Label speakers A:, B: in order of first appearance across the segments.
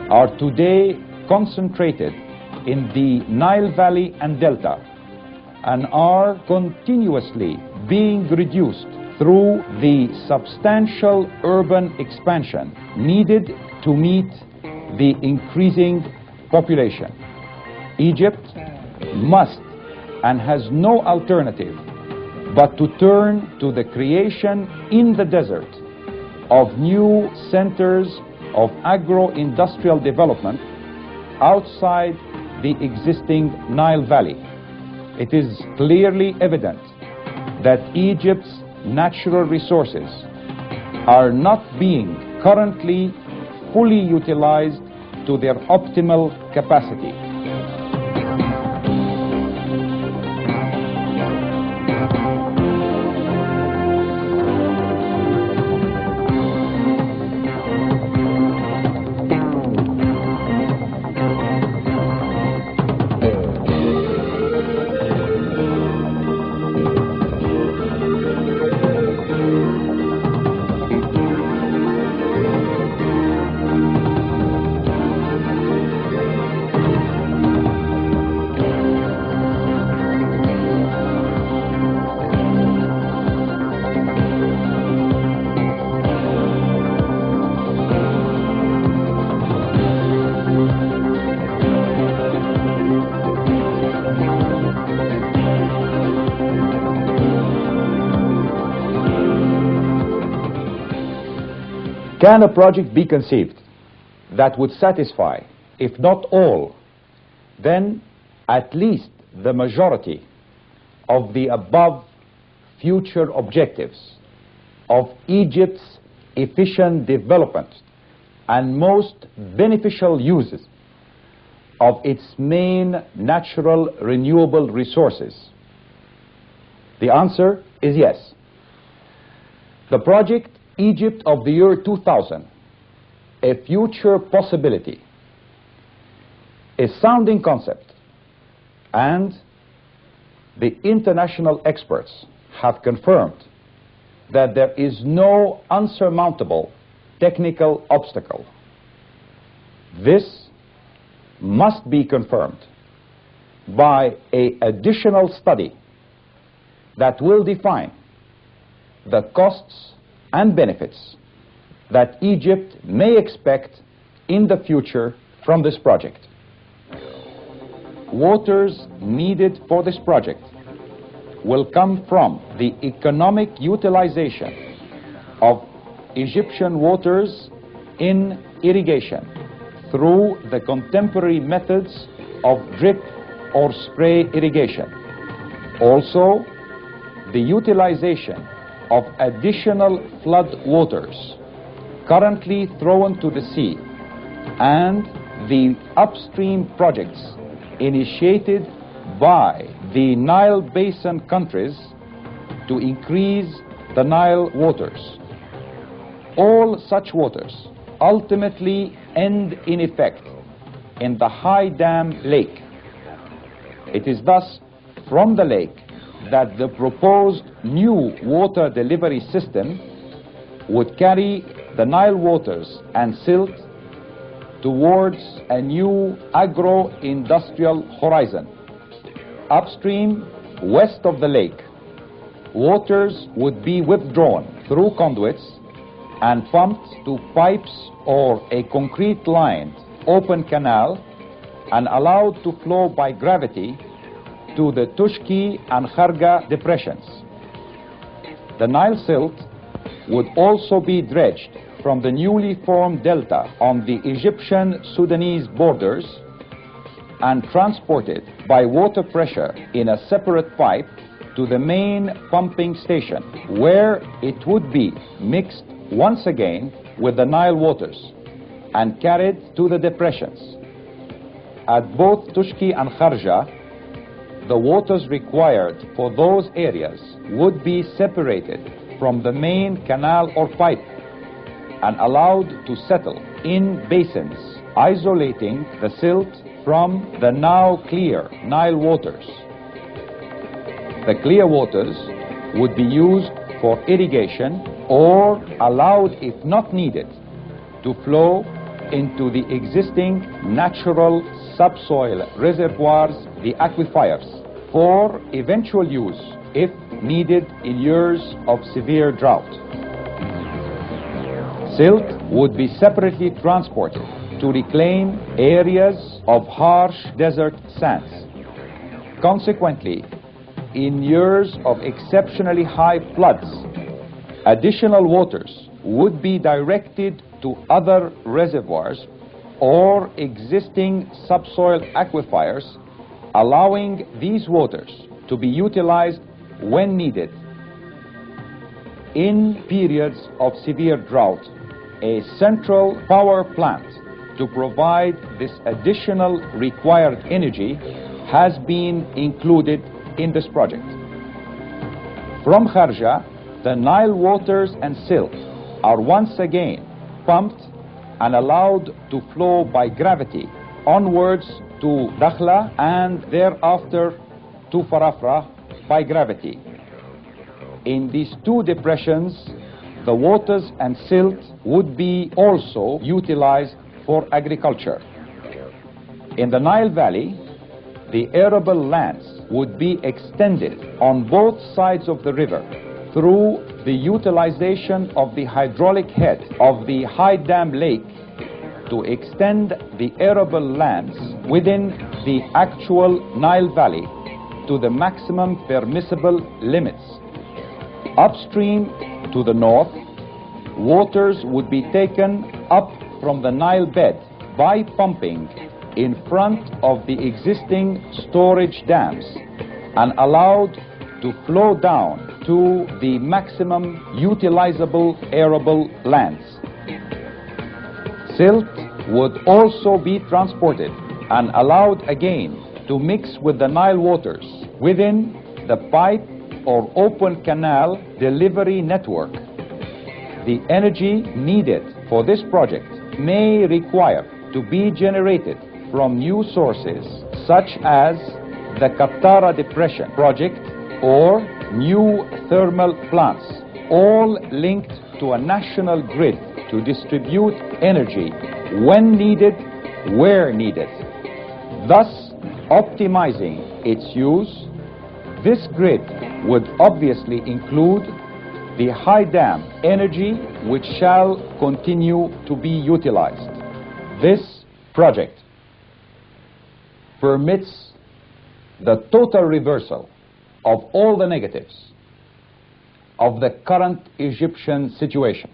A: are today concentrated in the Nile Valley and Delta and are continuously being reduced through the substantial urban expansion needed to meet the increasing population. Egypt must and has no alternative but to turn to the creation in the desert of new centers of agro-industrial development outside the existing Nile Valley. It is clearly evident that Egypt's natural resources are not being currently fully utilized to their optimal capacity. Can a project be conceived that would satisfy, if not all, then at least the majority of the above future objectives of Egypt's efficient development and most beneficial uses of its main natural renewable resources? The answer is yes. The project Egypt of the year 2000, a future possibility, a sounding concept, and the international experts have confirmed that there is no unsurmountable technical obstacle. This must be confirmed by an additional study that will define the costs and benefits that Egypt may expect in the future from this project. Waters needed for this project will come from the economic utilization of Egyptian waters in irrigation through the contemporary methods of drip or spray irrigation. Also, the utilization of additional flood waters currently thrown to the sea and the upstream projects initiated by the Nile Basin countries to increase the Nile waters. All such waters ultimately end in effect in the High Dam Lake. It is thus from the lake that the proposed new water delivery system would carry the Nile waters and silt towards a new agro-industrial horizon. Upstream, west of the lake, waters would be withdrawn through conduits and pumped to pipes or a concrete-lined open canal and allowed to flow by gravity to the Tushki and Kharga depressions. The Nile silt would also be dredged from the newly formed delta on the Egyptian-Sudanese borders and transported by water pressure in a separate pipe to the main pumping station, where it would be mixed once again with the Nile waters and carried to the depressions. At both Tushki and Kharja, the waters required for those areas would be separated from the main canal or pipe and allowed to settle in basins, isolating the silt from the now clear Nile waters. The clear waters would be used for irrigation or allowed, if not needed, to flow into the existing natural subsoil reservoirs, the aquifers, for eventual use if needed in years of severe drought. Silt would be separately transported to reclaim areas of harsh desert sands. Consequently, in years of exceptionally high floods, additional waters would be directed to other reservoirs or existing subsoil aquifers, allowing these waters to be utilized when needed. In periods of severe drought, a central power plant to provide this additional required energy has been included in this project. From Kharja, the Nile waters and silt are once again pumped and allowed to flow by gravity onwards to Dakhla and thereafter to Farafra by gravity. In these two depressions, the waters and silt would be also utilized for agriculture. In the Nile Valley, the arable lands would be extended on both sides of the river through the utilization of the hydraulic head of the high dam lake to extend the arable lands within the actual Nile Valley to the maximum permissible limits. Upstream to the north, waters would be taken up from the Nile bed by pumping in front of the existing storage dams and allowed to flow down to the maximum utilizable arable lands. Silt would also be transported and allowed again to mix with the Nile waters within the pipe or open canal delivery network. The energy needed for this project may require to be generated from new sources such as the Qattara Depression project or new thermal plants, all linked to a national grid to distribute energy when needed, where needed, thus optimizing its use. This grid would obviously include the high dam energy, which shall continue to be utilized. This project permits the total reversal of all the negatives of the current Egyptian situation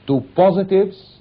A: to positives